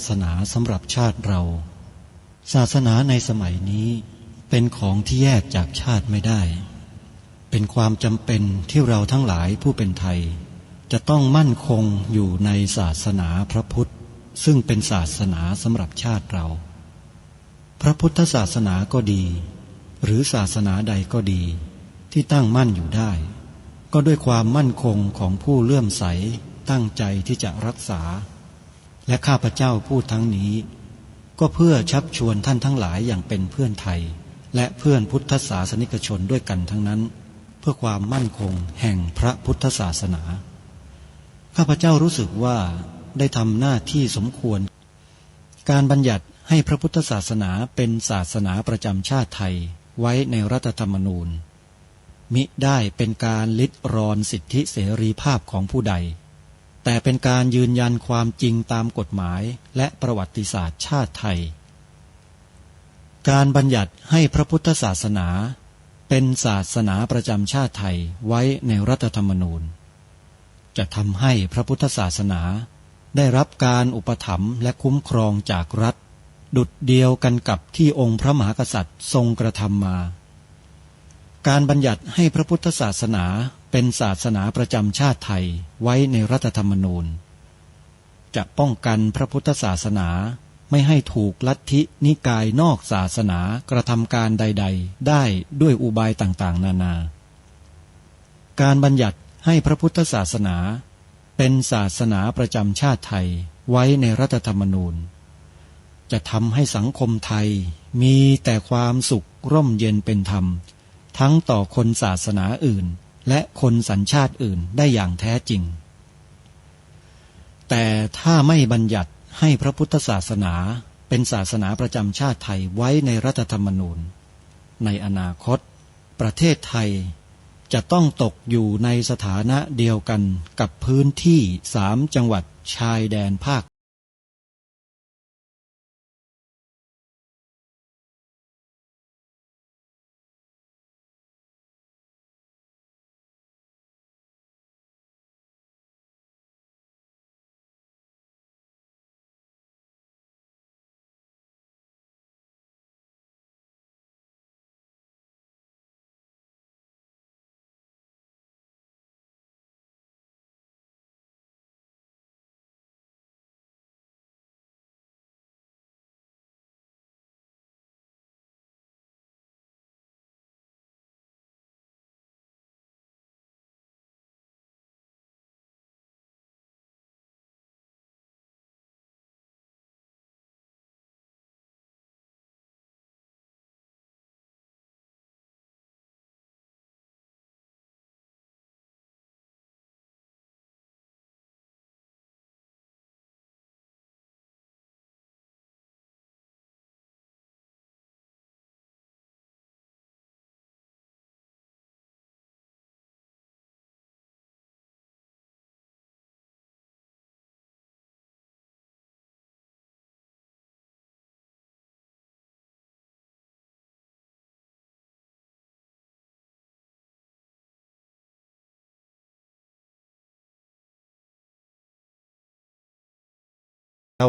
สนาสำหรับชาติเราศาสนาในสมัยนี้เป็นของที่แยกจากชาติไม่ได้เป็นความจำเป็นที่เราทั้งหลายผู้เป็นไทยจะต้องมั่นคงอยู่ในศาสนาพระพุทธซึ่งเป็นศาสนาสำหรับชาติเราพระพุทธศาสนาก็ดีหรือศาสนาใดก็ดีที่ตั้งมั่นอยู่ได้ก็ด้วยความมั่นคงของผู้เลื่อมใสตั้งใจที่จะรักษาและข้าพเจ้าพูดทั้งนี้ก็เพื่อชักชวนท่านทั้งหลายอย่างเป็นเพื่อนไทยและเพื่อนพุทธศาสนิกชนด้วยกันทั้งนั้นเพื่อความมั่นคงแห่งพระพุทธศาสนาข้าพเจ้ารู้สึกว่าได้ทำหน้าที่สมควรการบัญญัติให้พระพุทธศาสนาเป็นศาสนาประจำชาติไทยไว้ในรัฐธรรมนูญมิได้เป็นการลิดรอนสิทธิเสรีภาพของผู้ใดแต่เป็นการยืนยันความจริงตามกฎหมายและประวัติศาสตร์ชาติไทยการบัญญัติให้พระพุทธศาสนาเป็นศาสนาประจำชาติไทยไว้ในรัฐธรรมนูญจะทำให้พระพุทธศาสนาได้รับการอุปถัมภ์และคุ้มครองจากรัฐดุจเดียวกันกับที่องค์พระมหากษัตริย์ทรงกระทำมาการบัญญัติให้พระพุทธศาสนาเป็นศาสนาประจำชาติไทยไว้ในรัฐธรรมนูญจะป้องกันพระพุทธศาสนาไม่ให้ถูกลัทธินิกายนอกศาสนากระทำการใดๆได้ด้วยอุบายต่างๆนานาการบัญญัติให้พระพุทธศาสนาเป็นศาสนาประจำชาติไทยไว้ในรัฐธรรมนูญจะทำให้สังคมไทยมีแต่ความสุขร่มเย็นเป็นธรรมทั้งต่อคนศาสนาอื่นและคนสัญชาติอื่นได้อย่างแท้จริงแต่ถ้าไม่บัญญัติให้พระพุทธศาสนาเป็นศาสนาประจำชาติไทยไว้ในรัฐธรรมนูญในอนาคตประเทศไทยจะต้องตกอยู่ในสถานะเดียวกันกับพื้นที่3 จังหวัดชายแดนภาค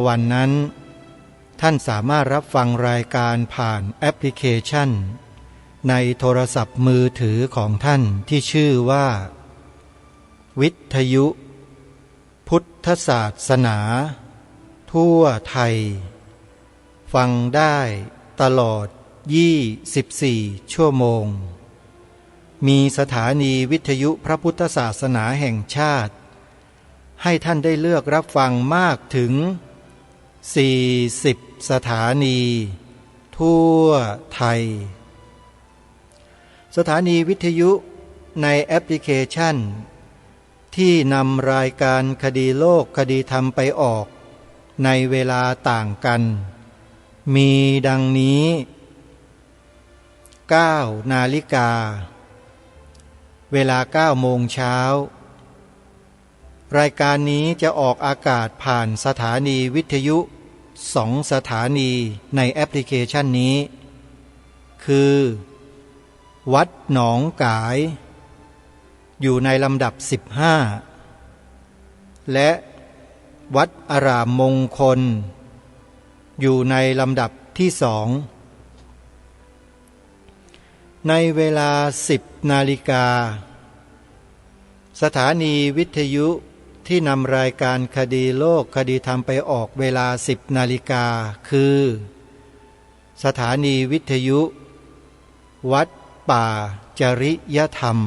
วันนั้นท่านสามารถรับฟังรายการผ่านแอปพลิเคชันในโทรศัพท์มือถือของท่านที่ชื่อว่าวิทยุพุทธศาสนาทั่วไทยฟังได้ตลอด24 ชั่วโมงมีสถานีวิทยุพระพุทธศาสนาแห่งชาติให้ท่านได้เลือกรับฟังมากถึง40 สถานีทั่วไทยสถานีวิทยุในแอปพลิเคชันที่นำรายการคดีโลกคดีธรรมไปออกในเวลาต่างกันมีดังนี้9 นาฬิกาเวลา9 โมงเช้ารายการนี้จะออกอากาศผ่านสถานีวิทยุ2 สถานีในแอปพลิเคชันนี้คือวัดหนองกายอยู่ในลำดับ15และวัดอารามมงคล อยู่ในลำดับที่สองในเวลา10 นาฬิกาสถานีวิทยุที่นำรายการคดีโลกคดีธรรมไปออกเวลา10 นาฬิกาคือสถานีวิทยุวัดป่าจริยธรรม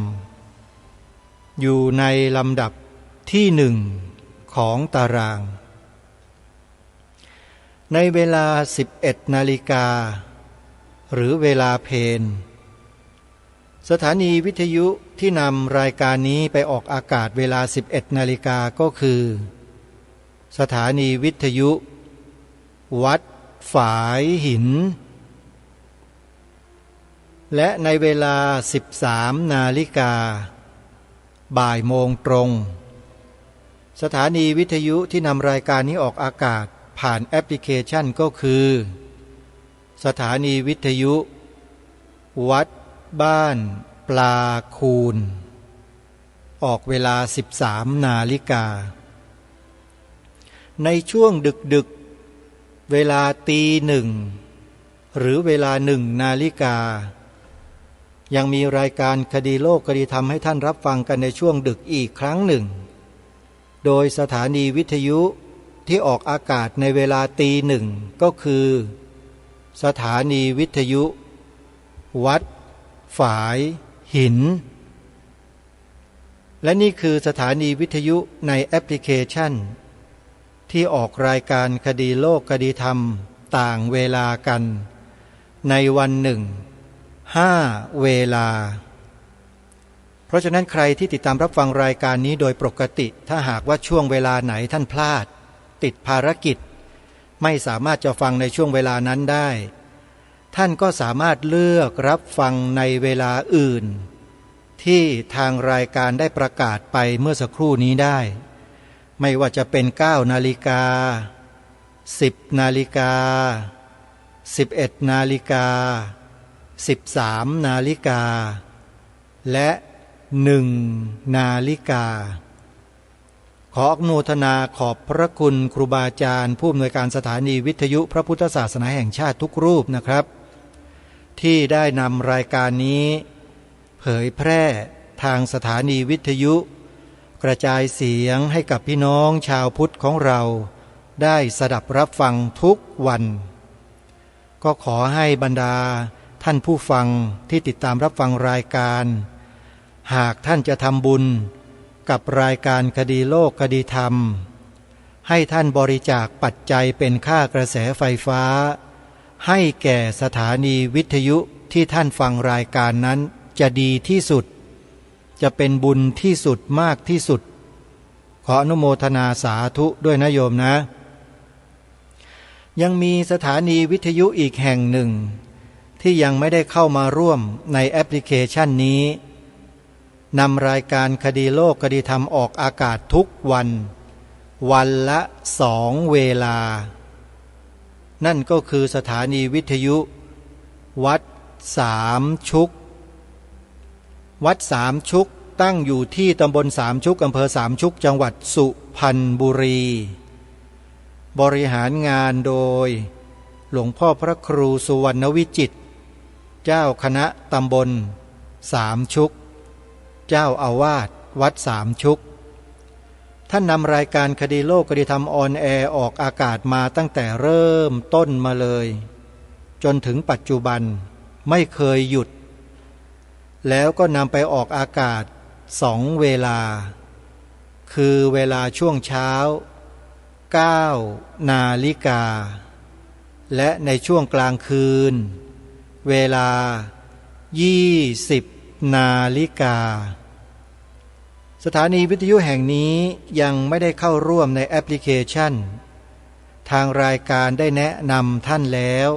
อยู่ในลำดับที่หนึ่งของตารางในเวลา11 นาฬิกาหรือเวลาเพลสถานีวิทยุที่นำรายการนี้ไปออกอากาศเวลา11 นาฬิกาก็คือสถานีวิทยุวัดฝายหินและในเวลา13 นาฬิกาบ่ายโมงตรงสถานีวิทยุที่นำรายการนี้ออกอากาศผ่านแอปพลิเคชันก็คือสถานีวิทยุวัดบ้านปลาคูนออกเวลา13 นาฬิกาในช่วงดึกเวลาตีหนึ่งหรือเวลา1 นาฬิกายังมีรายการคดีโลกคดีธรรมให้ท่านรับฟังกันในช่วงดึกอีกครั้งหนึ่งโดยสถานีวิทยุที่ออกอากาศในเวลาตีหนึ่งก็คือสถานีวิทยุวัดฝายหินและนี่คือสถานีวิทยุในแอปพลิเคชันที่ออกรายการคดีโลกคดีธรรมต่างเวลากันในวันหนึ่ง5 เวลาเพราะฉะนั้นใครที่ติดตามรับฟังรายการนี้โดยปกติถ้าหากว่าช่วงเวลาไหนท่านพลาดติดภารกิจไม่สามารถจะฟังในช่วงเวลานั้นได้ท่านก็สามารถเลือกรับฟังในเวลาอื่นที่ทางรายการได้ประกาศไปเมื่อสักครู่นี้ได้ไม่ว่าจะเป็น9 นาฬิกา10 นาฬิกา11 นาฬิกา13 นาฬิกาและ1 นาฬิกาขออนุโมทนาขอบพระคุณครูบาอาจารย์ผู้อำนวยการสถานีวิทยุพระพุทธศาสนาแห่งชาติทุกรูปนะครับที่ได้นำรายการนี้เผยแพร่ทางสถานีวิทยุกระจายเสียงให้กับพี่น้องชาวพุทธของเราได้สดับรับฟังทุกวันก็ขอให้บรรดาท่านผู้ฟังที่ติดตามรับฟังรายการหากท่านจะทำบุญกับรายการคดีโลกคดีธรรมให้ท่านบริจาคปัจจัยเป็นค่ากระแสไฟฟ้าให้แก่สถานีวิทยุที่ท่านฟังรายการนั้นจะดีที่สุดจะเป็นบุญที่สุดมากที่สุดขออนุโมทนาสาธุด้วยนะโยมนะยังมีสถานีวิทยุอีกแห่งหนึ่งที่ยังไม่ได้เข้ามาร่วมในแอปพลิเคชันนี้นำรายการคดีโลกคดีธรรมออกอากาศทุกวันละ2 เวลานั่นก็คือสถานีวิทยุวัดสามชุกวัดสามชุกตั้งอยู่ที่ตำบลสามชุกอำเภอสามชุกจังหวัดสุพรรณบุรีบริหารงานโดยหลวงพ่อพระครูสุวรรณวิจิตรเจ้าคณะตำบลสามชุกเจ้าอาวาสวัดสามชุกท่านนำรายการคดีโลกคดีธรรมออนแอร์ออกอากาศมาตั้งแต่เริ่มต้นมาเลยจนถึงปัจจุบันไม่เคยหยุดแล้วก็นำไปออกอากาศ2 เวลาคือเวลาช่วงเช้า9 นาฬิกาและในช่วงกลางคืนเวลา20 นาฬิกาสถานีวิทยุแห่งนี้ยังไม่ได้เข้าร่วมในแอปพลิเคชันทางรายการได้แนะนำท่านแล้ว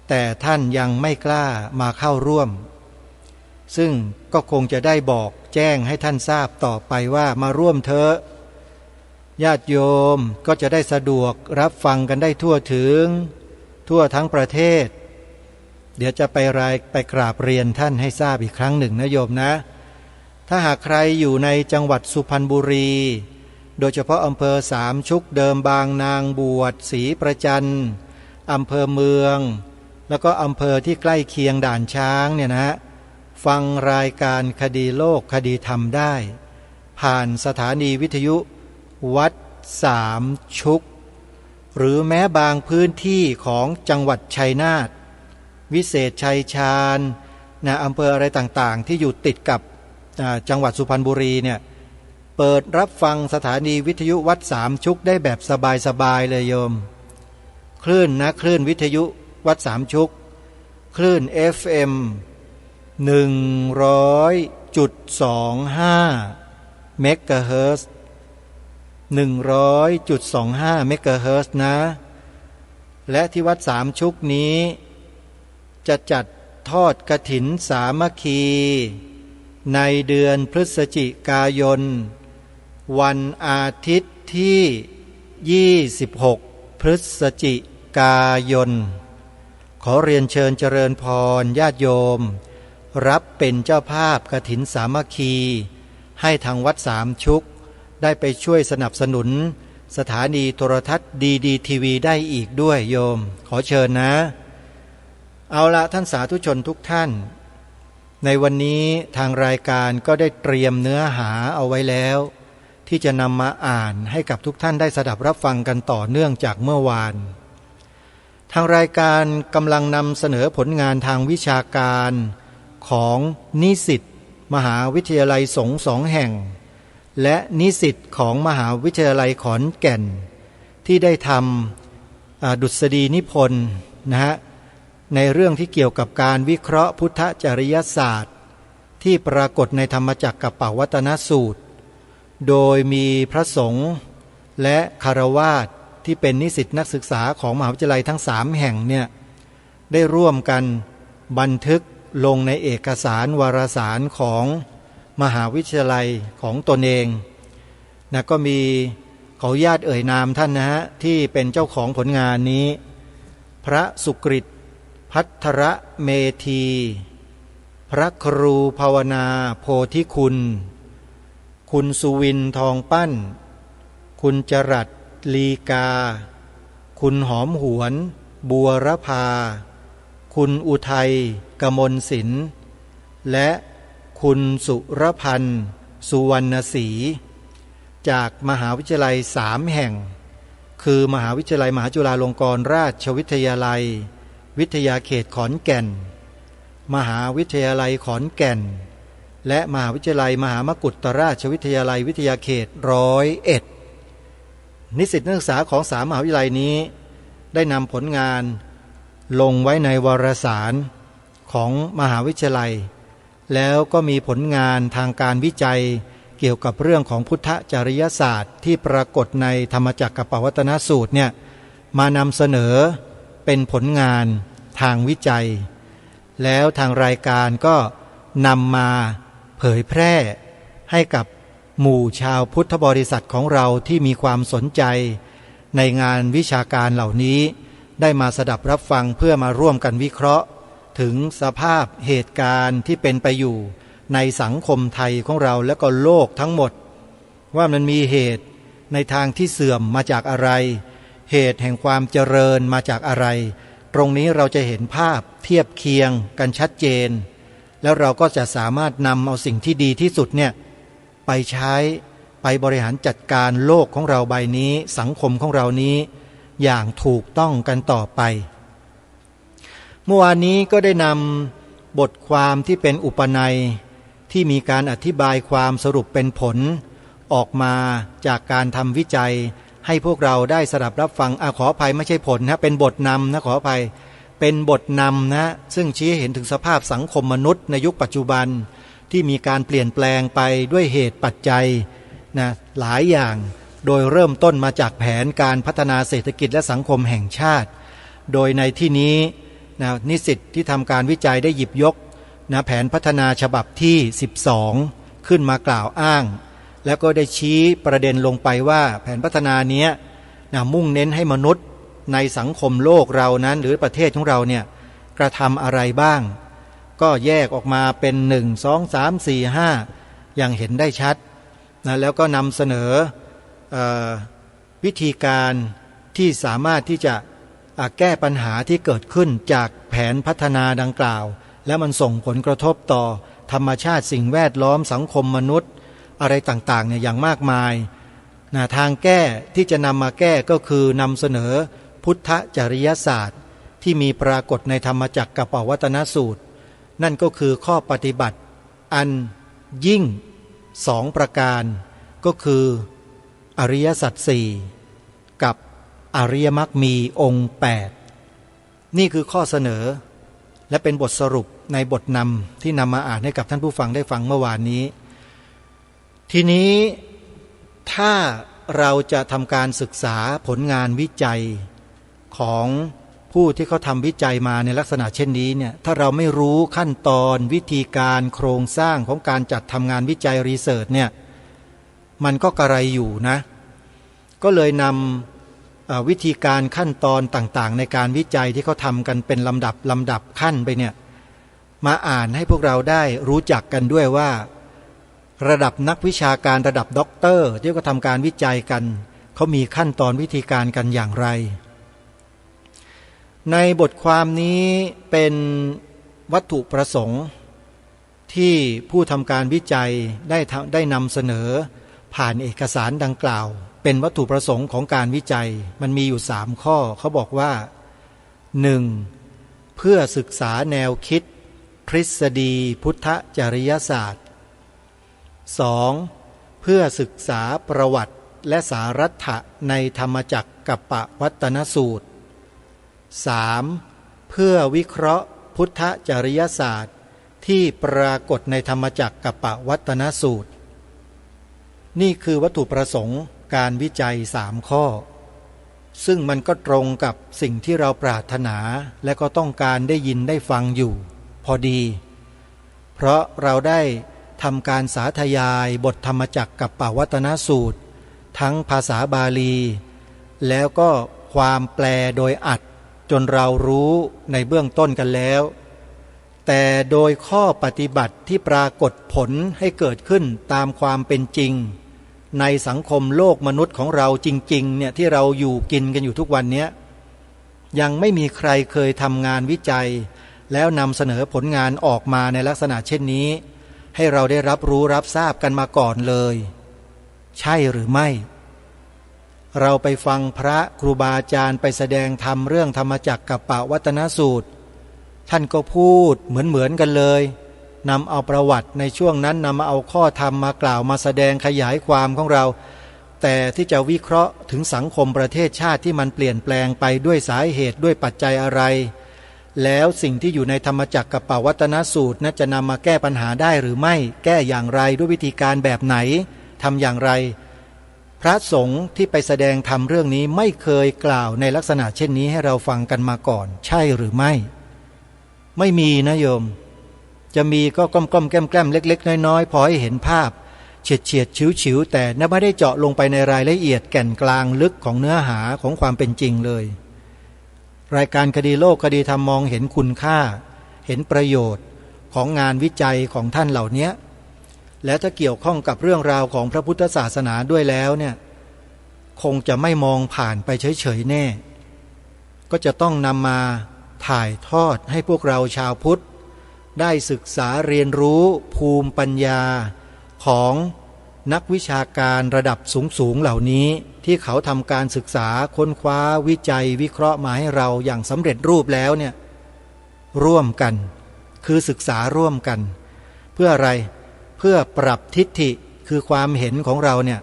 แต่ท่านยังไม่กล้ามาเข้าร่วมซึ่งก็คงจะได้บอกแจ้งให้ท่านทราบต่อไปว่ามาร่วมเถอะญาติโยมก็จะได้สะดวกรับฟังกันได้ทั่วถึงทั่วทั้งประเทศเดี๋ยวจะไปกราบเรียนท่านให้ทราบอีกครั้งหนึ่งนะโยมนะถ้าหากใครอยู่ในจังหวัดสุพรรณบุรีโดยเฉพาะอำเภอสามชุกเดิมบางนางบวชศรีประจัน อำเภอเมืองแล้วก็อำเภอที่ใกล้เคียงด่านช้างเนี่ยนะฟังรายการคดีโลกคดีธรรมได้ผ่านสถานีวิทยุวัดสามชุกหรือแม้บางพื้นที่ของจังหวัดชัยนาทวิเศษชัยชาญนะอำเภออะไรต่างๆที่อยู่ติดกับจังหวัดสุพรรณบุรีเนี่ยเปิดรับฟังสถานีวิทยุวัดสามชุกได้แบบสบายๆเลยโยมคลื่นวิทยุวัดสามชุกคลื่น FM 100.25 เมกะเฮิรตซ์ 100.25 เมกะเฮิรตซ์นะและที่วัดสามชุกนี้จะจัดทอดกฐินสามัคคีในเดือนพฤศจิกายนวันอาทิตย์ที่26พฤศจิกายนขอเรียนเชิญเจริญพรญาติโยมรับเป็นเจ้าภาพกฐินสามัคคีให้ทางวัดสามชุกได้ไปช่วยสนับสนุนสถานีโทรทัศน์ดีทีวีได้อีกด้วยโยมขอเชิญนะเอาละท่านสาธุชนทุกท่านในวันนี้ทางรายการก็ได้เตรียมเนื้อหาเอาไว้แล้วที่จะนำมาอ่านให้กับทุกท่านได้สดับรับฟังกันต่อเนื่องจากเมื่อวานทางรายการกำลังนำเสนอผลงานทางวิชาการของนิสิตมหาวิทยาลัยสงฆ์2 แห่งและนิสิตของมหาวิทยาลัยขอนแก่นที่ได้ทำดุษฎีนิพนธ์นะฮะในเรื่องที่เกี่ยวกับการวิเคราะห์พุทธจริยศาสตร์ที่ปรากฏในธรรมจักรกัปปวัตนสูตรโดยมีพระสงฆ์และคฤหัสถ์ที่เป็นนิสิตนักศึกษาของมหาวิทยาลัยทั้ง3 แห่งเนี่ยได้ร่วมกันบันทึกลงในเอกสารวารสารของมหาวิทยาลัยของตนเองนะก็มีขออนุญาตเอ่ยนามท่านนะฮะที่เป็นเจ้าของผลงานนี้พระสุกฤตภัทรเมธีพระครูภาวนาโพธิคุณคุณสุวินทองปั้นคุณจรัสลีกาคุณหอมหวนบัวรภาคุณอุทัยกมลศิลป์และคุณสุรพันธ์สุวรรณศรีจากมหาวิทยาลัย3 แห่งคือมหาวิทยาลัยมหาจุฬาลงกรณราชวิทยาลัยวิทยาเขตขอนแก่นมหาวิทยาลัยขอนแก่นและมหาวิทยาลัยมหามกุฏราชวิทยาลัยวิทยาเขต101นิสิตนักศึกษาของ3 มหาวิทยาลัยนี้ได้นำผลงานลงไว้ในวารสารของมหาวิทยาลัยแล้วก็มีผลงานทางการวิจัยเกี่ยวกับเรื่องของพุทธจริยศาสตร์ที่ปรากฏในธรรมจักรกัปปวัตนสูตรเนี่ยมานำเสนอเป็นผลงานทางวิจัยแล้วทางรายการก็นำมาเผยแพร่ให้กับหมู่ชาวพุทธบริษัทของเราที่มีความสนใจในงานวิชาการเหล่านี้ได้มาสดับรับฟังเพื่อมาร่วมกันวิเคราะห์ถึงสภาพเหตุการณ์ที่เป็นไปอยู่ในสังคมไทยของเราและก็โลกทั้งหมดว่ามันมีเหตุในทางที่เสื่อมมาจากอะไรเหตุแห่งความเจริญมาจากอะไรตรงนี้เราจะเห็นภาพเทียบเคียงกันชัดเจนแล้วเราก็จะสามารถนำเอาสิ่งที่ดีที่สุดเนี่ยไปใช้ไปบริหารจัดการโลกของเราใบนี้สังคมของเรานี้อย่างถูกต้องกันต่อไปเมื่อวานนี้ก็ได้นำบทความที่เป็นอุปนัยที่มีการอธิบายความสรุปเป็นผลออกมาจากการทำวิจัยให้พวกเราได้สดับรับฟังขออภัยไม่ใช่ผลนะเป็นบทนำนะขออภัยเป็นบทนำนะซึ่งชี้เห็นถึงสภาพสังคมมนุษย์ในยุคปัจจุบันที่มีการเปลี่ยนแปลงไปด้วยเหตุปัจจัยนะหลายอย่างโดยเริ่มต้นมาจากแผนการพัฒนาเศรษฐกิจและสังคมแห่งชาติโดยในที่นี้นะนิสิตที่ทำการวิจัยได้หยิบยกนะแผนพัฒนาฉบับที่12ขึ้นมากล่าวอ้างแล้วก็ได้ชี้ประเด็นลงไปว่าแผนพัฒนาเนี้ยนะมุ่งเน้นให้มนุษย์ในสังคมโลกเรานั้นหรือประเทศของเราเนี่ยกระทำอะไรบ้างก็แยกออกมาเป็น1 2 3 4 5อย่างเห็นได้ชัดนะแล้วก็นำเสนอวิธีการที่สามารถที่จะ แก้ปัญหาที่เกิดขึ้นจากแผนพัฒนาดังกล่าวแล้วมันส่งผลกระทบต่อธรรมชาติสิ่งแวดล้อมสังคมมนุษย์อะไรต่างๆเนี่ยอย่างมากมายทางแก้ที่จะนำมาแก้ก็คือนำเสนอพุทธจริยศาสตร์ที่มีปรากฏในธรรมจักรกัปปวัตนสูตรนั่นก็คือข้อปฏิบัติอันยิ่ง2ประการก็คืออริยสัจสี่กับอริยมรรคมีองค์8นี่คือข้อเสนอและเป็นบทสรุปในบทนำที่นำมาอ่านให้กับท่านผู้ฟังได้ฟังเมื่อวานนี้ทีนี้ถ้าเราจะทำการศึกษาผลงานวิจัยของผู้ที่เขาทำวิจัยมาในลักษณะเช่นนี้เนี่ยถ้าเราไม่รู้ขั้นตอนวิธีการโครงสร้างของการจัดทำงานวิจัยรีเสิร์ชเนี่ยมันก็กระไรอยู่นะก็เลยนำวิธีการขั้นตอนต่างๆในการวิจัยที่เขาทำกันเป็นลำดับขั้นไปเนี่ยมาอ่านให้พวกเราได้รู้จักกันด้วยว่าระดับนักวิชาการระดับด็อกเตอร์ที่เขาทำการวิจัยกันเขามีขั้นตอนวิธีการกันอย่างไรในบทความนี้เป็นวัตถุประสงค์ที่ผู้ทำการวิจัยได้นำเสนอผ่านเอกสารดังกล่าวเป็นวัตถุประสงค์ของการวิจัยมันมีอยู่3ข้อเขาบอกว่า 1. เพื่อศึกษาแนวคิดทฤษฎีพุทธจริยศาสตร์ 2. เพื่อศึกษาประวัติและสารัตถะในธรรมจักรกัปปวัตตนสูตร 3. เพื่อวิเคราะห์พุทธจริยศาสตร์ที่ปรากฏในธรรมจักรกัปปวัตตนสูตรนี่คือวัตถุประสงค์การวิจัย3ข้อซึ่งมันก็ตรงกับสิ่งที่เราปรารถนาและก็ต้องการได้ยินได้ฟังอยู่พอดีเพราะเราได้ทำการสาธยายบทธรรมจักรกัปปวัตตนสูตรทั้งภาษาบาลีแล้วก็ความแปลโดยอัดจนเรารู้ในเบื้องต้นกันแล้วแต่โดยข้อปฏิบัติที่ปรากฏผลให้เกิดขึ้นตามความเป็นจริงในสังคมโลกมนุษย์ของเราจริงๆเนี่ยที่เราอยู่กินกันอยู่ทุกวันนี้ยังไม่มีใครเคยทำงานวิจัยแล้วนำเสนอผลงานออกมาในลักษณะเช่นนี้ให้เราได้รับรู้รับทราบกันมาก่อนเลยใช่หรือไม่เราไปฟังพระครูบาอาจารย์ไปแสดงธรรมเรื่องธรรมจักรกัปปวัตตนสูตรท่านก็พูดเหมือนกันเลยนำเอาประวัติในช่วงนั้นนำเอาข้อธรรมมากล่าวมาแสดงขยายความของเราแต่ที่จะวิเคราะห์ถึงสังคมประเทศชาติที่มันเปลี่ยนแปลงไปด้วยสาเหตุด้วยปัจจัยอะไรแล้วสิ่งที่อยู่ในธรรมจักรกัปปวัตตนสูตรนั้นจะนำมาแก้ปัญหาได้หรือไม่แก้อย่างไรด้วยวิธีการแบบไหนทำอย่างไรพระสงฆ์ที่ไปแสดงธรรมเรื่องนี้ไม่เคยกล่าวในลักษณะเช่นนี้ให้เราฟังกันมาก่อนใช่หรือไม่มีนะโยมจะมีก็ก้มๆแกล้มๆเล็กๆน้อยๆพอให้เห็นภาพเฉียดฉิวๆแต่ไม่ได้เจาะลงไปในรายละเอียดแก่นกลางลึกของเนื้อหาของความเป็นจริงเลยรายการคดีโลกคดีธรรมมองเห็นคุณค่าเห็นประโยชน์ของงานวิจัยของท่านเหล่านี้และถ้าเกี่ยวข้องกับเรื่องราวของพระพุทธศาสนาด้วยแล้วเนี่ยคงจะไม่มองผ่านไปเฉยๆแน่ก็จะต้องนำมาถ่ายทอดให้พวกเราชาวพุทธได้ศึกษาเรียนรู้ภูมิปัญญาของนักวิชาการระดับสูงๆเหล่านี้ที่เขาทำการศึกษาค้นคว้าวิจัยวิเคราะห์มาให้เราอย่างสำเร็จรูปแล้วเนี่ยร่วมกันคือศึกษาร่วมกันเพื่ออะไรเพื่อปรับทิฏฐิคือความเห็นของเราเนี่ย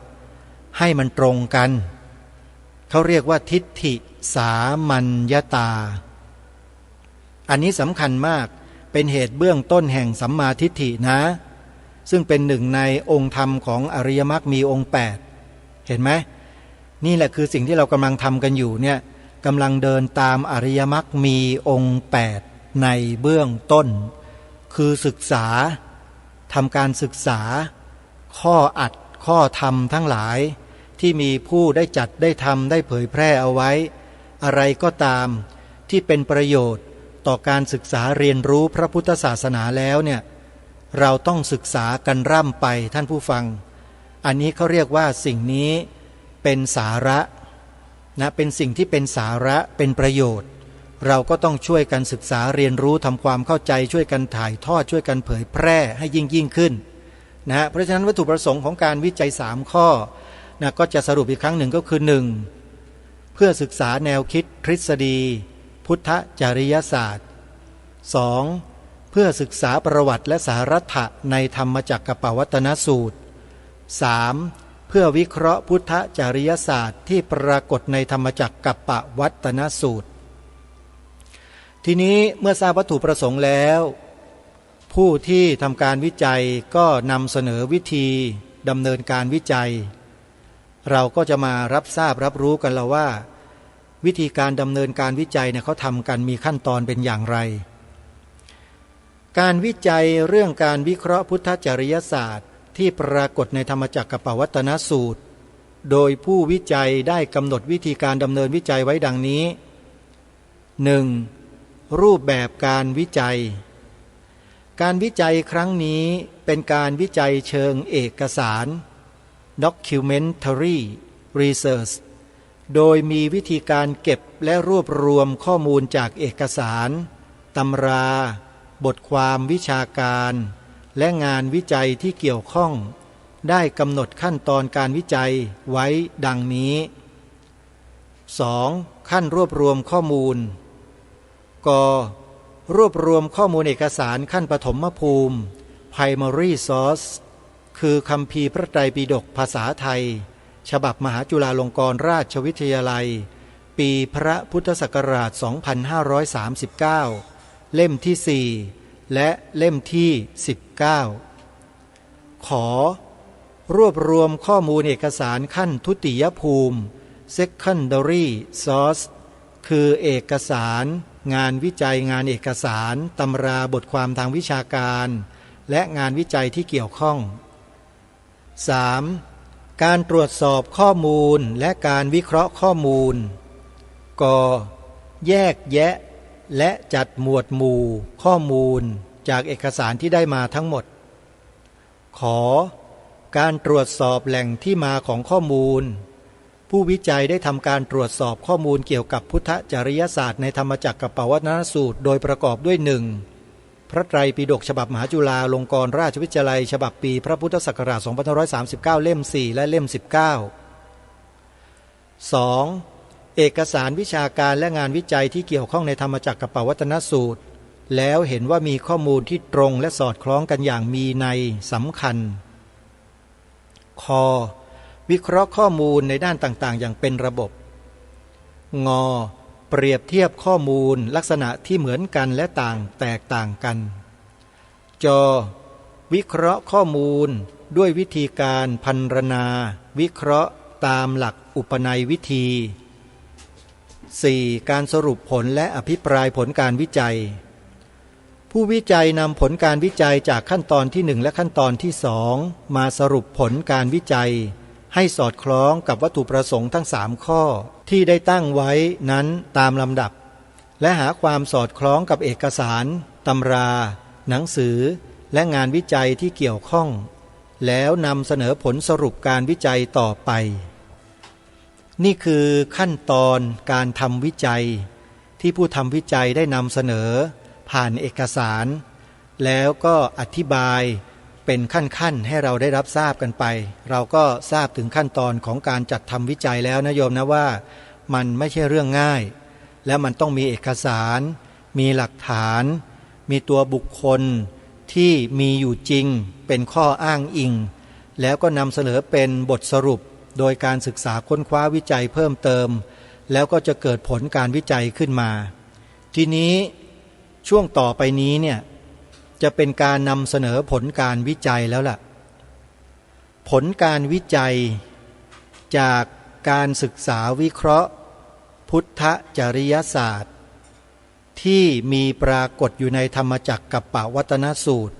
ให้มันตรงกันเขาเรียกว่าทิฏฐิสามัญญตาอันนี้สำคัญมากเป็นเหตุเบื้องต้นแห่งสัมมาทิฏฐินะซึ่งเป็นหนึ่งในองค์ธรรมของอริยมรรคมีองค์8เห็นไหมนี่แหละคือสิ่งที่เรากำลังทำกันอยู่เนี่ยกำลังเดินตามอริยมรรคมีองค์8ในเบื้องต้นคือศึกษาทำการศึกษาข้ออัดข้อธรรมทั้งหลายที่มีผู้ได้จัดได้ทำได้เผยแพร่เอาไว้อะไรก็ตามที่เป็นประโยชน์ต่อการศึกษาเรียนรู้พระพุทธศาสนาแล้วเนี่ยเราต้องศึกษากันร่ำไปท่านผู้ฟังอันนี้เขาเรียกว่าสิ่งนี้เป็นสาระ นะเป็นสิ่งที่เป็นสาระเป็นประโยชน์เราก็ต้องช่วยกันศึกษาเรียนรู้ทำความเข้าใจช่วยกันถ่ายทอดช่วยกันเผยแพร่ให้ยิ่งขึ้นนะเพราะฉะนั้นวัตถุประสงค์ของการวิจัย3ข้อนะก็จะสรุปอีกครั้งหนึ่งก็คือ 1. เพื่อศึกษาแนวคิดทฤษฎีพุทธจริยศาสตร์ 2. เพื่อศึกษาประวัติและสารัตถะในธรรมจักรปวัตตนสูตร 3. เพื่อวิเคราะห์พุทธจริยศาสตร์ที่ปรากฏในธรรมจักรปวัตตนสูตรทีนี้เมื่อทราบวัตถุประสงค์แล้วผู้ที่ทำการวิจัยก็นำเสนอวิธีดำเนินการวิจัยเราก็จะมารับทราบรับรู้กันแล้วว่าวิธีการดำเนินการวิจัยเนี่ยเขาทำกันมีขั้นตอนเป็นอย่างไรการวิจัยเรื่องการวิเคราะห์พุทธจริยศาสตร์ที่ปรากฏในธรรมจักรปวัตตนสูตรโดยผู้วิจัยได้กำหนดวิธีการดำเนินวิจัยไว้ดังนี้ 1. รูปแบบการวิจัยการวิจัยครั้งนี้เป็นการวิจัยเชิงเอกสาร documentary research โดยมีวิธีการเก็บและรวบรวมข้อมูลจากเอกสารตำราบทความวิชาการและงานวิจัยที่เกี่ยวข้องได้กำหนดขั้นตอนการวิจัยไว้ดังนี้ 2. ขั้นรวบรวมข้อมูลก.รวบรวมข้อมูลเอกสารขั้นปฐมภูมิ primary source คือคัมภีร์พระไตรปิฎกภาษาไทยฉบับมหาจุฬาลงกรณราชวิทยาลัยปีพระพุทธศักราช 2539 เล่มที่ 4 และเล่มที่ 19 ขอรวบรวมข้อมูลเอกสารขั้นทุติยภูมิ secondary source คือเอกสารงานวิจัยงานเอกสารตำราบทความทางวิชาการและงานวิจัยที่เกี่ยวข้อง 3. การตรวจสอบข้อมูลและการวิเคราะห์ข้อมูลก.แยกแยะและจัดหมวดหมู่ข้อมูลจากเอกสารที่ได้มาทั้งหมดขอการตรวจสอบแหล่งที่มาของข้อมูลผู้วิจัยได้ทำการตรวจสอบข้อมูลเกี่ยวกับพุทธจริยศาสตร์ในธรรมจักรปวัตตนสูตรโดยประกอบด้วย 1. พระไตรปิฎกฉบับมหาจุฬาลงกรณราชวิทยาลัยฉบับปีพระพุทธศักราช 2539 เล่ม 4 และเล่ม 19 2. เอกสารวิชาการและงานวิจัยที่เกี่ยวข้องในธรรมจักรปวัตตนสูตรแล้วเห็นว่ามีข้อมูลที่ตรงและสอดคล้องกันอย่างมีนัยสำคัญค.วิเคราะห์ข้อมูลในด้านต่างๆอย่างเป็นระบบง.เปรียบเทียบข้อมูลลักษณะที่เหมือนกันและแตกต่างกันจ.วิเคราะห์ข้อมูลด้วยวิธีการพรรณนาวิเคราะห์ตามหลักอุปนัยวิธี 4. การสรุปผลและอภิปรายผลการวิจัยผู้วิจัยนำผลการวิจัยจากขั้นตอนที่ 1 และขั้นตอนที่ 2มาสรุปผลการวิจัยให้สอดคล้องกับวัตถุประสงค์ทั้ง3ข้อที่ได้ตั้งไว้นั้นตามลำดับและหาความสอดคล้องกับเอกสารตำราหนังสือและงานวิจัยที่เกี่ยวข้องแล้วนำเสนอผลสรุปการวิจัยต่อไปนี่คือขั้นตอนการทำวิจัยที่ผู้ทำวิจัยได้นำเสนอผ่านเอกสารแล้วก็อธิบายเป็นขั้นๆให้เราได้รับทราบกันไปเราก็ทราบถึงขั้นตอนของการจัดทำวิจัยแล้วนะโยมนะว่ามันไม่ใช่เรื่องง่ายและมันต้องมีเอกสารมีหลักฐานมีตัวบุคคลที่มีอยู่จริงเป็นข้ออ้างอิงแล้วก็นำเสนอเป็นบทสรุปโดยการศึกษาค้นคว้าวิจัยเพิ่มเติมแล้วก็จะเกิดผลการวิจัยขึ้นมาทีนี้ช่วงต่อไปนี้เนี่ยจะเป็นการนำเสนอผลการวิจัยแล้วล่ะผลการวิจัยจากการศึกษาวิเคราะห์พุทธจริยศาสตร์ที่มีปรากฏอยู่ในธรรมจักรปวัตตนสูตร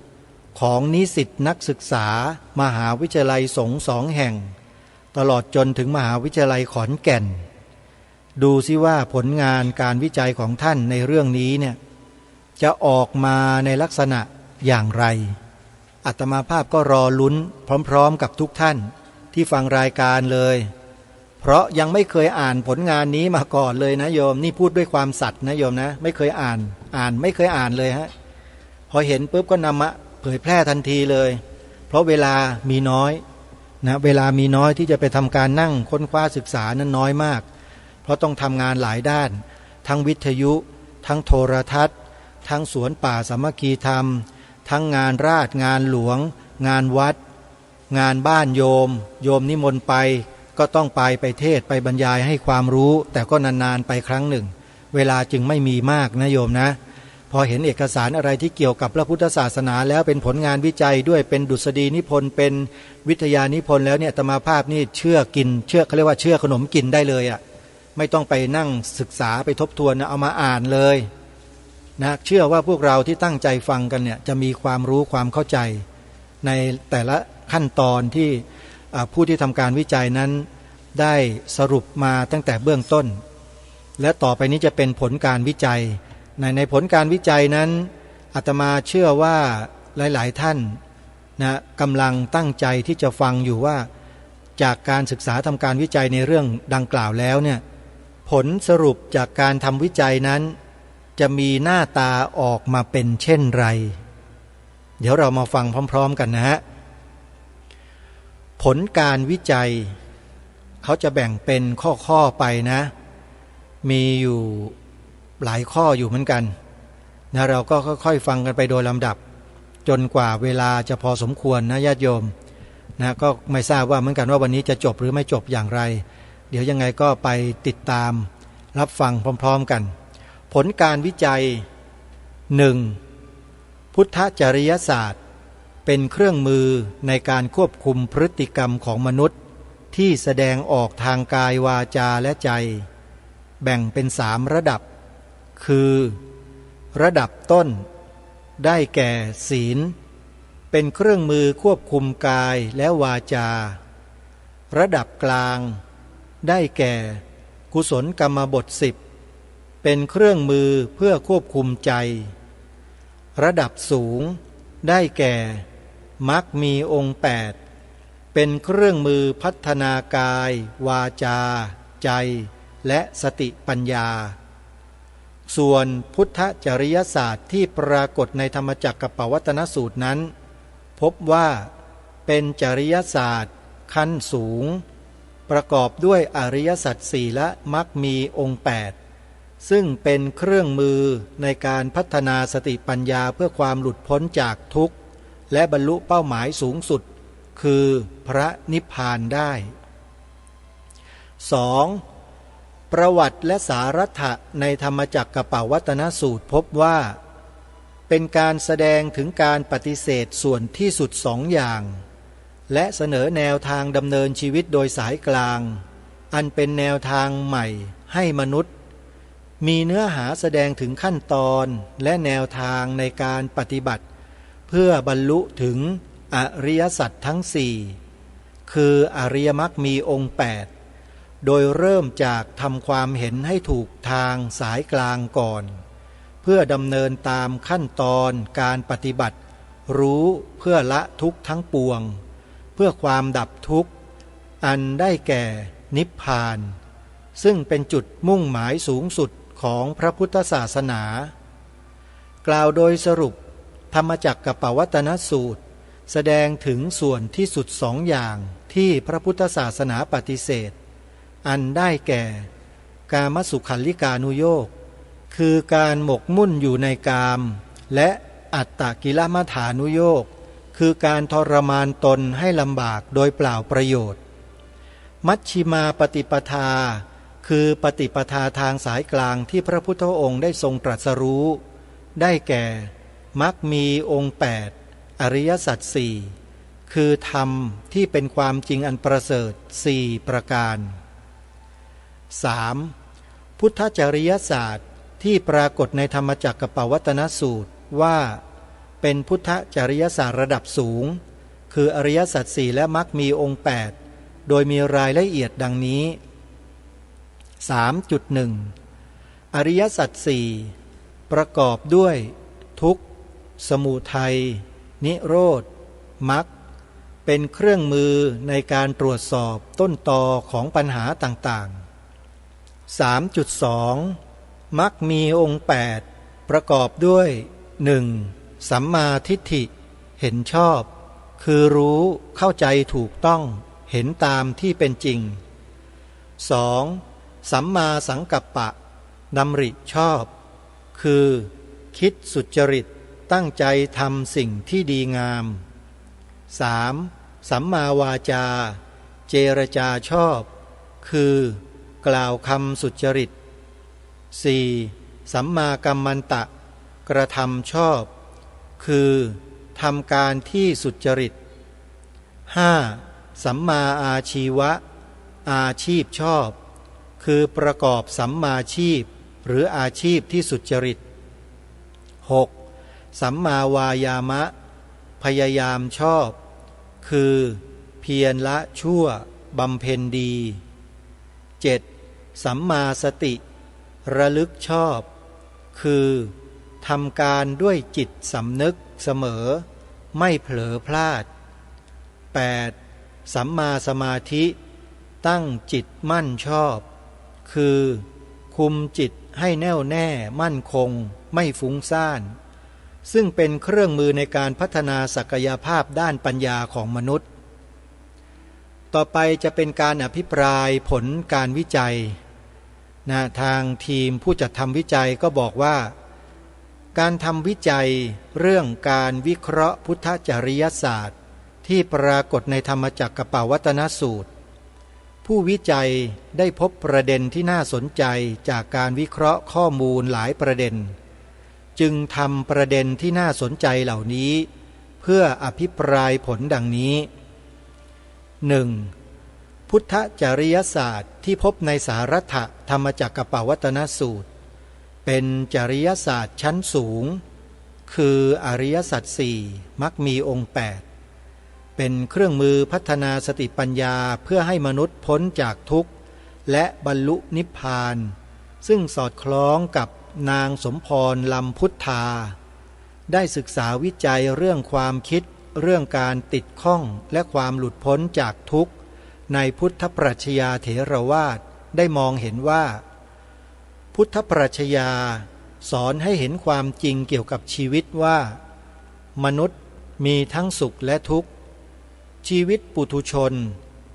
ของนิสิตนักศึกษามหาวิทยาลัยสงฆ์2 แห่งตลอดจนถึงมหาวิทยาลัยขอนแก่นดูซิว่าผลงานการวิจัยของท่านในเรื่องนี้เนี่ยจะออกมาในลักษณะอย่างไรอาตมาภาพก็รอลุ้นพร้อมๆกับทุกท่านที่ฟังรายการเลยเพ เพราะยังไม่เคยอ่านผลงานนี้มาก่อนเลยนะโยมนี่พูดด้วยความสัตย์นะโยมนะไม่เคยอ่านไม่เคยอ่านเลยฮะพอเห็นปุ๊บก็นำมาเผยแพร่ทันทีเลยเพราะเวลามีน้อยนะเวลามีน้อยที่จะไปทำการนั่งค้นคว้าศึกษานั้นน้อยมากเพราะต้องทำงานหลายด้านทั้งวิทยุทั้งโทรทัศน์ทั้งสวนป่าสามัคคีธรรมทั้งงานราชงานหลวงงานวัดงานบ้านโยมนิมนต์ไปก็ต้องไปเทศไปบรรยายให้ความรู้แต่ก็นานๆไปครั้งหนึ่งเวลาจึงไม่มีมากนะโยมนะพอเห็นเอกสารอะไรที่เกี่ยวกับพระพุทธศาสนาแล้วเป็นผลงานวิจัยด้วยเป็นดุษฎีนิพนธ์เป็นวิทยานิพนธ์แล้วเนี่ยอาตมาภาพนี่เชื่อเขาเรียกว่าเชื่อขนมกินได้เลยอ่ะไม่ต้องไปนั่งศึกษาไปทบทวนนะเอามาอ่านเลยนะเชื่อว่าพวกเราที่ตั้งใจฟังกันเนี่ยจะมีความรู้ความเข้าใจในแต่ละขั้นตอนที่ผู้ที่ทำการวิจัยนั้นได้สรุปมาตั้งแต่เบื้องต้นและต่อไปนี้จะเป็นผลการวิจัยในผลการวิจัยนั้นอาตมาเชื่อว่าหลายๆท่านนะกำลังตั้งใจที่จะฟังอยู่ว่าจากการศึกษาทำการวิจัยในเรื่องดังกล่าวแล้วเนี่ยผลสรุปจากการทำวิจัยนั้นจะมีหน้าตาออกมาเป็นเช่นไรเดี๋ยวเรามาฟังพร้อมๆกันนะฮะผลการวิจัยเขาจะแบ่งเป็นข้อๆไปนะมีอยู่หลายข้ออยู่เหมือนกันนะเราก็ค่อยๆฟังกันไปโดยลำดับจนกว่าเวลาจะพอสมควรนะญาติโยมนะก็ไม่ทราบว่าเหมือนกันว่าวันนี้จะจบหรือไม่จบอย่างไรเดี๋ยวยังไงก็ไปติดตามรับฟังพร้อมๆกันผลการวิจัย 1. พุทธจริยศาสตร์เป็นเครื่องมือในการควบคุมพฤติกรรมของมนุษย์ที่แสดงออกทางกายวาจาและใจแบ่งเป็น3 ระดับคือระดับต้นได้แก่ศีลเป็นเครื่องมือควบคุมกายและวาจาระดับกลางได้แก่กุศลกรรมบท10เป็นเครื่องมือเพื่อควบคุมใจระดับสูงได้แก่มรรคมีองค์8เป็นเครื่องมือพัฒนากายวาจาใจและสติปัญญาส่วนพุทธจริยศาสตร์ที่ปรากฏในธรรมจักรปวัตตนสูตรนั้นพบว่าเป็นจริยศาสตร์ขั้นสูงประกอบด้วยอริยสัจ4และมรรคมีองค์8ซึ่งเป็นเครื่องมือในการพัฒนาสติปัญญาเพื่อความหลุดพ้นจากทุกข์และบรรลุเป้าหมายสูงสุดคือพระนิพพานได้ 2. ประวัติและสารัตถะในธรรมจักรปวัตตนสูตรพบว่าเป็นการแสดงถึงการปฏิเสธส่วนที่สุด2 อย่างและเสนอแนวทางดำเนินชีวิตโดยสายกลางอันเป็นแนวทางใหม่ให้มนุษย์มีเนื้อหาแสดงถึงขั้นตอนและแนวทางในการปฏิบัติเพื่อบรรลุถึงอริยสัจทั้ง4คืออริยมรรคมีองค์8โดยเริ่มจากทำความเห็นให้ถูกทางสายกลางก่อนเพื่อดำเนินตามขั้นตอนการปฏิบัติรู้เพื่อละทุกข์ทั้งปวงเพื่อความดับทุกข์อันได้แก่นิพพานซึ่งเป็นจุดมุ่งหมายสูงสุดของพระพุทธศาสนากล่าวโดยสรุปธรรมจักรปวัตตนสูตรแสดงถึงส่วนที่สุด2 อย่างที่พระพุทธศาสนาปฏิเสธอันได้แก่กามสุขัลลิกานุโยคคือการหมกมุ่นอยู่ในกามและอัตตกิลมัฏฐานุโยคคือการทรมานตนให้ลำบากโดยเปล่าประโยชน์มัชฌิมาปฏิปทาคือปฏิปทาทางสายกลางที่พระพุทธองค์ได้ทรงตรัสรู้ได้แก่มรรคมีองค์8อริยสัจ4คือธรรมที่เป็นความจริงอันประเสริฐ4 ประการ 3. พุทธจริยศาสตร์ที่ปรากฏในธรรมจักรปวัตตนสูตรว่าเป็นพุทธจริยศาสตร์ระดับสูงคืออริยสัจ4และมรรคมีองค์8โดยมีรายละเอียดดังนี้ 3.1 อริยสัจ4ประกอบด้วยทุกข์สมุทัยนิโรธมรรค เป็นเครื่องมือในการตรวจสอบต้นตอของปัญหาต่างๆ 3.2 มักมีองค์ 8 ประกอบด้วย 1. สัมมาทิฏฐิเห็นชอบคือรู้เข้าใจถูกต้องเห็นตามที่เป็นจริง 2. สัมมาสังกัปปะดำริชอบคือคิดสุจริตตั้งใจทำสิ่งที่ดีงาม 3. สัมมาวาจาเจรจาชอบคือกล่าวคำสุจริต 4. สัมมากัมมันตะกระทำชอบคือทำการที่สุจริต 5. สัมมาอาชีวะอาชีพชอบคือประกอบสัมมาชีพหรืออาชีพที่สุจริต 6. สัมมาวายามะพยายามชอบคือเพียรละชั่วบำเพ็ญดี 7. สัมมาสติระลึกชอบคือทำการด้วยจิตสำนึกเสมอไม่เผลอพลาด 8. สัมมาสมาธิตั้งจิตมั่นชอบคือคุมจิตให้แน่วแน่มั่นคงไม่ฟุ้งซ่านซึ่งเป็นเครื่องมือในการพัฒนาศักยภาพด้านปัญญาของมนุษย์ต่อไปจะเป็นการอภิปรายผลการวิจัยทางทีมผู้จัดทำวิจัยก็บอกว่าการทำวิจัยเรื่องการวิเคราะห์พุทธจริยศาสตร์ที่ปรากฏในธรรมจักรกัปปวัตตนสูตรผู้วิจัยได้พบประเด็นที่น่าสนใจจากการวิเคราะห์ข้อมูลหลายประเด็นจึงทำประเด็นที่น่าสนใจเหล่านี้เพื่ออภิปรายผลดังนี้ 1. พุทธจริยศาสตร์ที่พบในสารัตถธรรมจักรกัปปวัตตนสูตรเป็นจริยศาสตร์ชั้นสูงคืออริยสัจสี่มักมีองค์ 8เป็นเครื่องมือพัฒนาสติปัญญาเพื่อให้มนุษย์พ้นจากทุกข์และบรรลุนิพพานซึ่งสอดคล้องกับนางสมพรลำพุทธาได้ศึกษาวิจัยเรื่องความคิดเรื่องการติดข้องและความหลุดพ้นจากทุกข์ในพุทธปรัชญาเถรวาทได้มองเห็นว่าพุทธปรัชญาสอนให้เห็นความจริงเกี่ยวกับชีวิตว่ามนุษย์มีทั้งสุขและทุกข์ชีวิตปุถุชน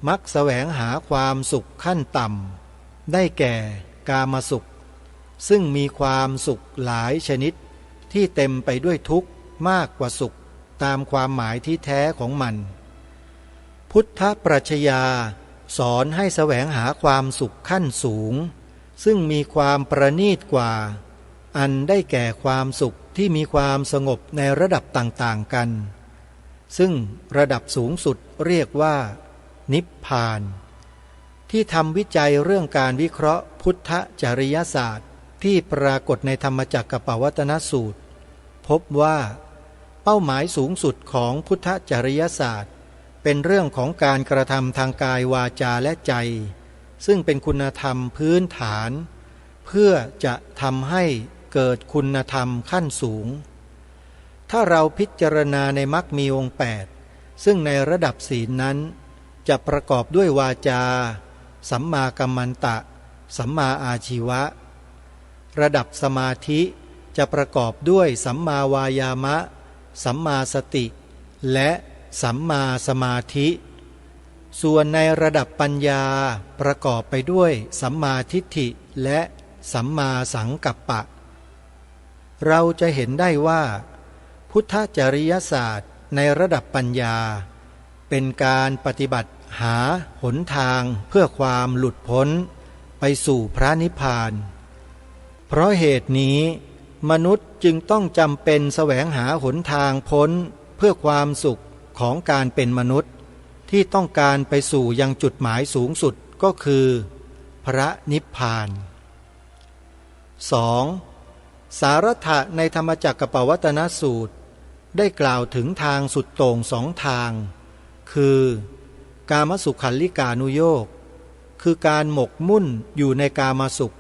มักแสวงหาความสุขขั้นต่ำได้แก่กามสุขซึ่งมีความสุขหลายชนิดที่เต็มไปด้วยทุกข์มากกว่าสุขตามความหมายที่แท้ของมันพุทธปรัชญาสอนให้แสวงหาความสุขขั้นสูงซึ่งมีความประณีตกว่าอันได้แก่ความสุขที่มีความสงบในระดับต่างๆกันซึ่งระดับสูงสุดเรียกว่านิพพานที่ทำวิจัยเรื่องการวิเคราะห์พุทธจริยศาสตร์ที่ปรากฏในธรรมจักรกัปปวัตตนสูตรพบว่าเป้าหมายสูงสุดของพุทธจริยศาสตร์เป็นเรื่องของการกระทำทางกายวาจาและใจซึ่งเป็นคุณธรรมพื้นฐานเพื่อจะทำให้เกิดคุณธรรมขั้นสูงถ้าเราพิจารณาในมรรคมีองค์ 8ซึ่งในระดับศีลนั้นจะประกอบด้วยวาจาสัมมากัมมันตะสัมมาอาชีวะระดับสมาธิจะประกอบด้วยสัมมาวายามะสัมมาสติและสัมมาสมาธิส่วนในระดับปัญญาประกอบไปด้วยสัมมาทิฏฐิและสัมมาสังกัปปะเราจะเห็นได้ว่าพุทธจริยศาสตร์ในระดับปัญญาเป็นการปฏิบัติหาหนทางเพื่อความหลุดพ้นไปสู่พระนิพพานเพราะเหตุนี้มนุษย์จึงต้องจำเป็นแสวงหาหนทางพ้นเพื่อความสุขของการเป็นมนุษย์ที่ต้องการไปสู่ยังจุดหมายสูงสุดก็คือพระนิพพาน 2. สารัตถะในธรรมจักรกัปปวัตตนสูตรได้กล่าวถึงทางสุดโต่งสองทางคือกามสุขัลลิกานุโยคคือการหมกมุ่นอยู่ในกามสุข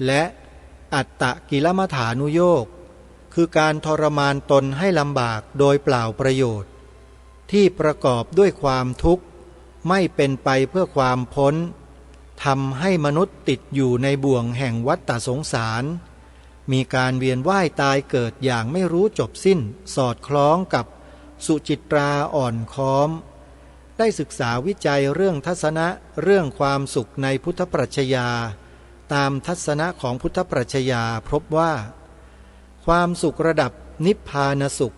และอัตตกิลมัฏฐานุโยคคือการทรมานตนให้ลำบากโดยเปล่าประโยชน์ ที่ประกอบด้วยความทุกข์ไม่เป็นไปเพื่อความพ้นทำให้มนุษย์ติดอยู่ในบ่วงแห่งวัฏฏสงสารมีการเวียนว่ายตายเกิดอย่างไม่รู้จบสิ้นสอดคล้องกับสุจิตราอ่อนค้อมได้ศึกษาวิจัยเรื่องทัศนะเรื่องความสุขในพุทธปรัชญาตามทัศนะของพุทธปรัชญาพบว่าความสุขระดับนิพพานสุข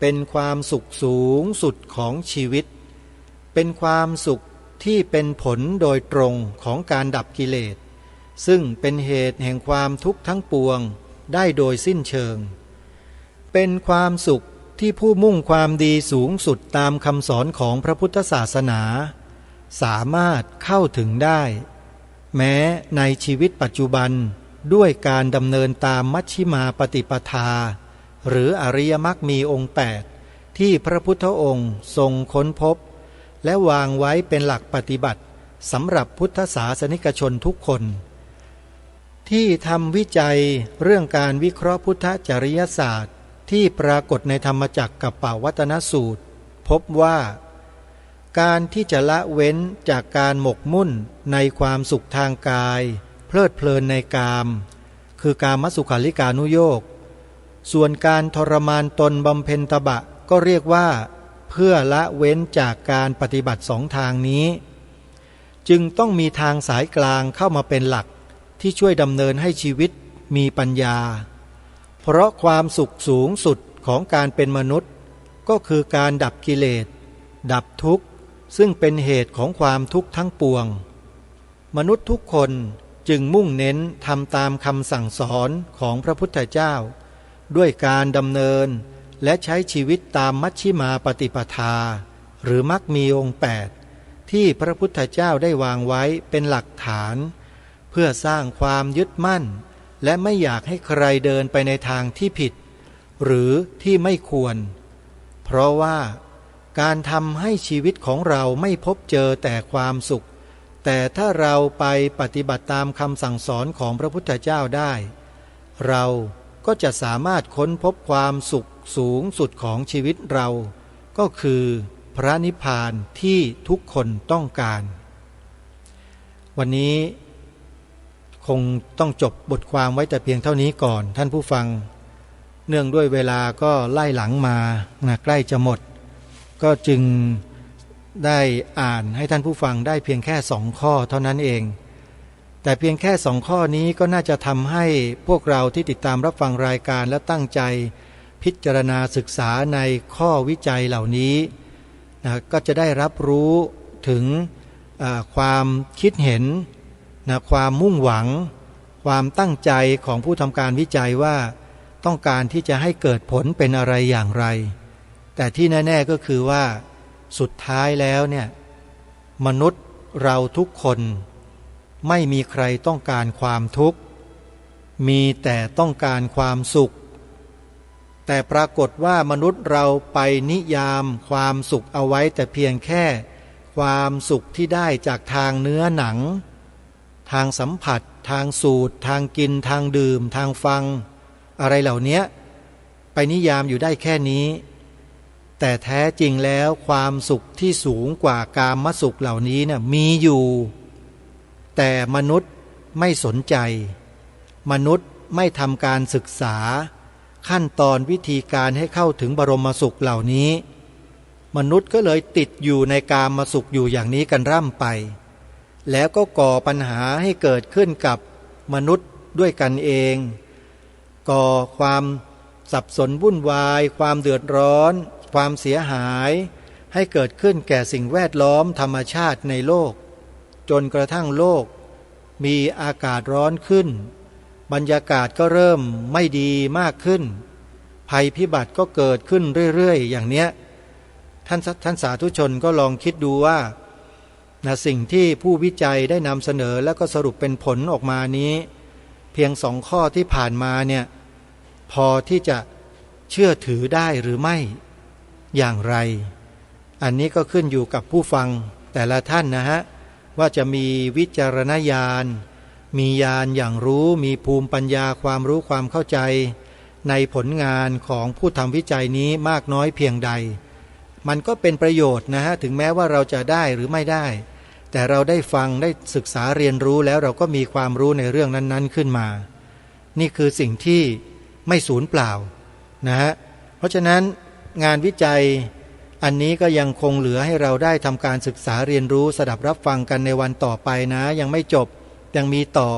เป็นความสุขสูงสุดของชีวิตเป็นความสุขที่เป็นผลโดยตรงของการดับกิเลสซึ่งเป็นเหตุแห่งความทุกข์ทั้งปวงได้โดยสิ้นเชิงเป็นความสุขที่ผู้มุ่งความดีสูงสุดตามคำสอนของพระพุทธศาสนาสามารถเข้าถึงได้แม้ในชีวิตปัจจุบันด้วยการดำเนินตามมัชฌิมาปฏิปทาหรืออริยมรรคมีองค์8ที่พระพุทธองค์ทรงค้นพบและวางไว้เป็นหลักปฏิบัติสำหรับพุทธศาสนิกชนทุกคนที่ทำวิจัยเรื่องการวิเคราะห์พุทธจริยศาสตร์ที่ปรากฏในธรรมจักรกัปปวัตนสูตรพบว่าการที่จะละเว้นจากการหมกมุ่นในความสุขทางกายเพลิดเพลินในกามคือกามสุขาริกานุโยคส่วนการทรมานตนบำเพ็ญตบะก็เรียกว่าเพื่อละเว้นจากการปฏิบัติสองทางนี้จึงต้องมีทางสายกลางเข้ามาเป็นหลักที่ช่วยดำเนินให้ชีวิตมีปัญญาเพราะความสุขสูงสุดของการเป็นมนุษย์ก็คือการดับกิเลสดับทุกข์ซึ่งเป็นเหตุของความทุกข์ทั้งปวงมนุษย์ทุกคนจึงมุ่งเน้นทำตามคำสั่งสอนของพระพุทธเจ้าด้วยการดำเนินและใช้ชีวิตตามมัชฌิมาปฏิปทาหรือมรรคมีองค์8ที่พระพุทธเจ้าได้วางไว้เป็นหลักฐานเพื่อสร้างความยึดมั่นและไม่อยากให้ใครเดินไปในทางที่ผิดหรือที่ไม่ควรเพราะว่าการทำให้ชีวิตของเราไม่พบเจอแต่ความสุขแต่ถ้าเราไปปฏิบัติตามคำสั่งสอนของพระพุทธเจ้าได้เราก็จะสามารถค้นพบความสุขสูงสุดของชีวิตเราก็คือพระนิพพานที่ทุกคนต้องการวันนี้คงต้องจบบทความไว้แต่เพียงเท่านี้ก่อนท่านผู้ฟังเนื่องด้วยเวลาก็ไล่หลังมาใกล้จะหมดก็จึงได้อ่านให้ท่านผู้ฟังได้เพียงแค่2 ข้อเท่านั้นเองแต่เพียงแค่2 ข้อนี้ก็น่าจะทำให้พวกเราที่ติดตามรับฟังรายการและตั้งใจพิจารณาศึกษาในข้อวิจัยเหล่านี้ก็จะได้รับรู้ถึงความคิดเห็นความมุ่งหวังความตั้งใจของผู้ทำการวิจัยว่าต้องการที่จะให้เกิดผลเป็นอะไรอย่างไรแต่ที่แน่ๆก็คือว่าสุดท้ายแล้วเนี่ยมนุษย์เราทุกคนไม่มีใครต้องการความทุกข์มีแต่ต้องการความสุขแต่ปรากฏว่ามนุษย์เราไปนิยามความสุขเอาไว้แต่เพียงแค่ความสุขที่ได้จากทางเนื้อหนังทางสัมผัสทางสูดทางกินทางดื่มทางฟังอะไรเหล่านี้ไปนิยามอยู่ได้แค่นี้แต่แท้จริงแล้วความสุขที่สูงกว่ากามสุขเหล่านี้เนี่ยมีอยู่แต่มนุษย์ไม่สนใจมนุษย์ไม่ทำการศึกษาขั้นตอนวิธีการให้เข้าถึงบรมสุขเหล่านี้มนุษย์ก็เลยติดอยู่ในกามสุขอยู่อย่างนี้กันร่ำไปแล้วก็ก่อปัญหาให้เกิดขึ้นกับมนุษย์ด้วยกันเองก่อความสับสนวุ่นวายความเดือดร้อนความเสียหายให้เกิดขึ้นแก่สิ่งแวดล้อมธรรมชาติในโลกจนกระทั่งโลกมีอากาศร้อนขึ้นบรรยากาศก็เริ่มไม่ดีมากขึ้นภัยพิบัติก็เกิดขึ้นเรื่อยๆอย่างเนี้ยท่านสาธุชนก็ลองคิดดูว่าสิ่งที่ผู้วิจัยได้นำเสนอแล้วก็สรุปเป็นผลออกมานี้เพียง2 ข้อที่ผ่านมาเนี่ยพอที่จะเชื่อถือได้หรือไม่อย่างไรอันนี้ก็ขึ้นอยู่กับผู้ฟังแต่ละท่านนะฮะว่าจะมีวิจารณญาณมีญาณอย่างรู้มีภูมิปัญญาความรู้ความเข้าใจในผลงานของผู้ทำวิจัยนี้มากน้อยเพียงใด มันก็เป็นประโยชน์นะฮะถึงแม้ว่าเราจะได้หรือไม่ได้แต่เราได้ฟังได้ศึกษาเรียนรู้แล้วเราก็มีความรู้ในเรื่องนั้นๆขึ้นมานี่คือสิ่งที่ไม่สูญเปล่านะฮะเพราะฉะนั้นงานวิจัยอันนี้ก็ยังคงเหลือให้เราได้ทำการศึกษาเรียนรู้สดับรับฟังกันในวันต่อไปนะยังไม่จบยังมีต่อ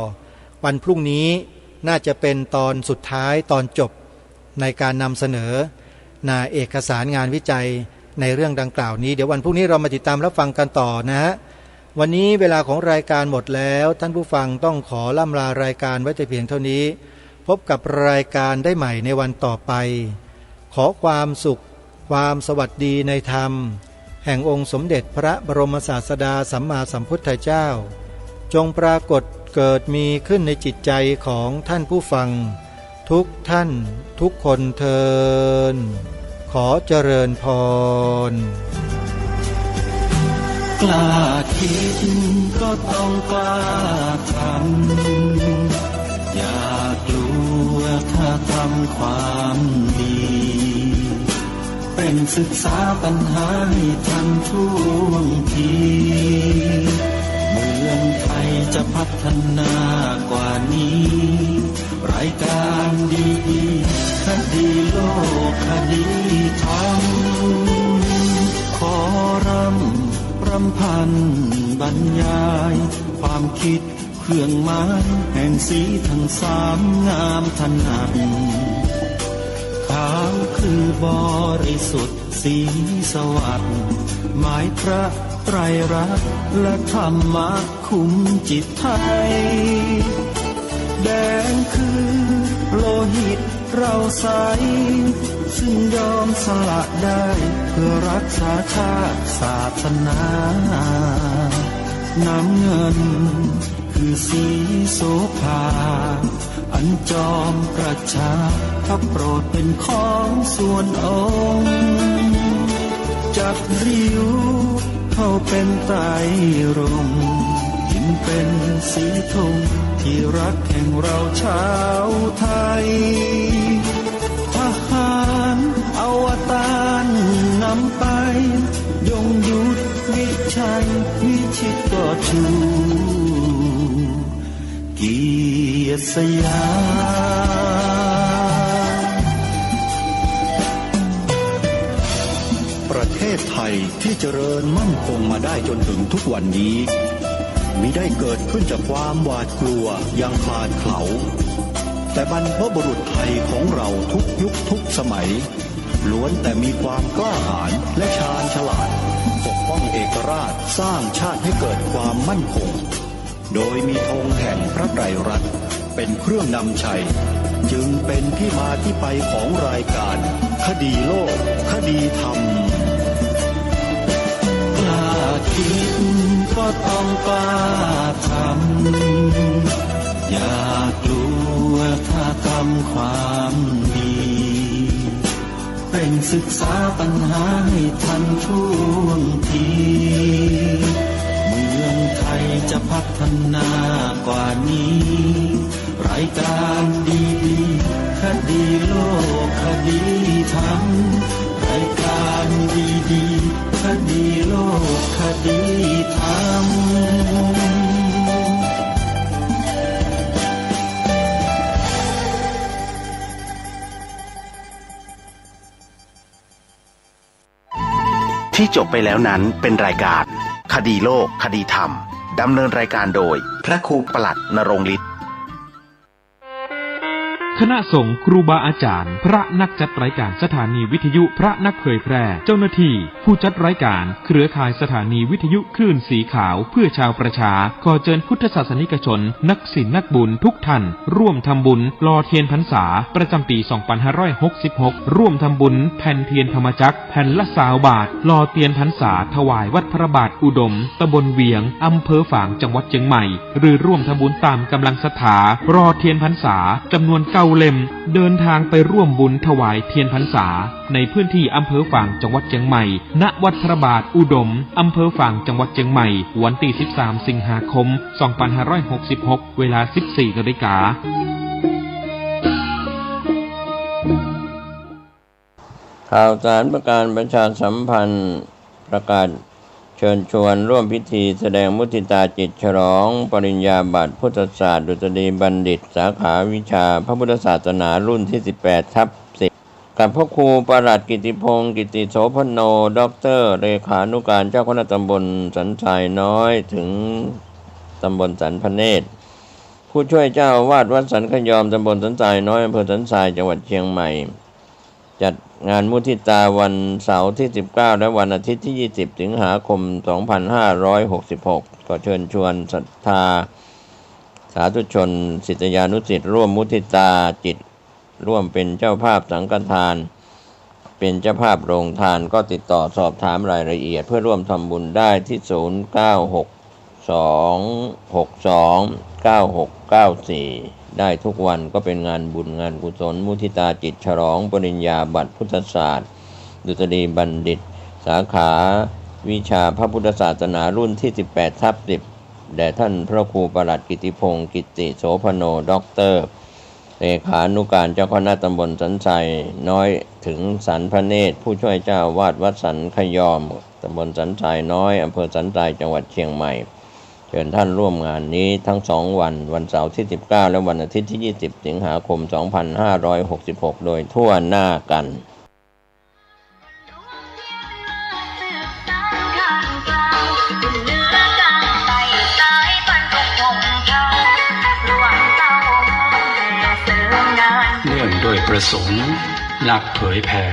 วันพรุ่งนี้น่าจะเป็นตอนสุดท้ายตอนจบในการนำเสนอเอกสารงานวิจัยในเรื่องดังกล่าวนี้เดี๋ยววันพรุ่งนี้เรามาติดตามรับฟังกันต่อนะฮะวันนี้เวลาของรายการหมดแล้วท่านผู้ฟังต้องขอล่ำลารายการไว้แต่เพียงเท่านี้พบกับรายการได้ใหม่ในวันต่อไปขอความสุขความสวัสดีในธรรมแห่งองค์สมเด็จพระบรมศาสดาสัมมาสัมพุทธเจ้าจงปรากฏเกิดมีขึ้นในจิตใจของท่านผู้ฟังทุกท่านทุกคนเทินขอเจริญพรกล้าคิดก็ต้องกล้าทำอย่ากลัวถ้าทำความดีเป็นศึกษาปัญหาให้ทันท่วงทีเมืองไทยจะพัฒนากว่านี้รายการดีๆคดีโลกคดีธรรมขอรำพันบรรยายความคิดเครื่องหมายแห่งสีทั้งสามงามถนัดขาวคือบริสุทธิ์สีสวัสดิ์หมายพระไตรรัตน์และธรรมะคุ้มจิตไทยแดงคือโลหิตเราใสซึ่งยอมสละได้เพื่อรักษาชาติศาสนาน้ำเงินคือสีโสภาอันจอมประชาพระโปรดเป็นของส่วนองค์จับริ้วเข้าเป็นไตรรงค์ยิ่งเป็นสีธงที่รักแห่งเราชาวไทยทหารอวตารนำไปยงยุทธวิชัยวิชิตก็ชูเกียรติสยามประเทศไทยที่เจริญมั่นคงมาได้จนถึงทุกวันนี้มิได้เกิดขึ้นจากความหวาดกลัวอย่างคลาดเขลาแต่บรรพบุรุษไทยของเราทุกยุคทุกสมัยล้วนแต่มีความกล้าหาญและชาญฉลาดปกป้องเอกราชสร้างชาติให้เกิดความมั่นคงโดยมีธงแห่งพระไตรรัตน์เป็นเครื่องนำชัยจึงเป็นที่มาที่ไปของรายการคดีโลกคดีธรรมกล้าคิดก็ต้องกล้าทำอย่ากลัวถ้าทำความดีเป็นศึกษาปัญหาให้ทันท่วงทีเมืองไทยจะพัฒนากว่านี้รายการดีๆคดีโลกคดีธรรมรายการดีๆคดีโลกคดีธรรมที่จบไปแล้วนั้นเป็นรายการคดีโลกคดีธรรมดำเนินรายการโดยพระครูปลัดณรงค์ฤทธิ์คณะสงฆ์ครูบาอาจารย์พระนักจัดรายการสถานีวิทยุพระนักเผยแพร่เจ้าหน้าที่ผู้จัดรายการเครือข่ายสถานีวิทยุคลื่นสีขาวเพื่อชาวประชาขอเชิญพุทธศาสนิกชนนักศีลนักบุญทุกท่านร่วมทำบุญหล่อเทียนพรรษาประจำปี 2566 ร่วมทำบุญแผ่นเทียนธรรมจักรแผ่นละ20 บาทหล่อเทียนพรรษาถวายวัดพระบาทอุดมตำบลเวียงอำเภอฝางจังหวัดเชียงใหม่หรือร่วมทำบุญตามกำลังศรัทธารอเทียนพรรษาจำนวน9 เล่มเดินทางไปร่วมบุญถวายเทียนพรรษาในพื้นที่อำเภอฝางจังหวัดเชียงใหม่ณวัดพระบาทอุดมอำเภอฝางจังหวัดเชียงใหม่วันที่13 สิงหาคม 2566 เวลา 14 นาฬิกา ข่าวสารประการประชาสัมพันธ์ประกาศเชิญชวนร่วมพิธีแสดงมุทิตาจิตฉลองปริญญาบัตรพุทธศาสตร์ดุษฎีบัณฑิตสาขาวิชาพระพุทธศาสนารุ่นที่ 18/10 กับพระครูประหลัดกิติพงศ์กิติโสพโนด็อกเตอร์เลขานุการเจ้าคณะตำบลสันทรายน้อยถึงตำบลสันพเนตรผู้ช่วยเจ้าอาวาสวัดสันขยอมตำบลสันทรายน้อยอำเภอสันทรายจังหวัดเชียงใหม่จัดงานมุทิตาวันเสาร์ที่19และวันอาทิตย์ที่20สิงหาคม2566ก็เชิญชวนศรัทธาสาธุชนศิษยานุศิษย์ร่วมมุทิตาจิตร่วมเป็นเจ้าภาพสังฆทานเป็นเจ้าภาพโรงทานก็ติดต่อสอบถามรายละเอียดเพื่อร่วมทำบุญได้ที่0962629694ได้ทุกวันก็เป็นงานบุญงานกุศลมุทิตาจิตฉลองปริญญาบัตรพุทธศาสตร์ดุษฎีบัณฑิตสาขาวิชาพระพุทธศาสนารุ่นที่ 18/10 แด่ท่านพระครูประหลัดกิติพงศ์กิติโสพโนด็อกเตอร์เลขานุการเจ้าคณะตำบลสันทรายน้อยถึงสันพเนตรผู้ช่วยเจ้าวาดวัดสันขยอมตำบลสันทรายน้อยอำเภอสันทรายจังหวัดเชียงใหม่เชิญท่านร่วมงานนี้ทั้ง2วันวันเสาร์ที่19และวันอาทิตย์ที่20สิงหาคม2566โดยทั่วหน้ากันเนื่องโดยประสงค์นักเผยแผ่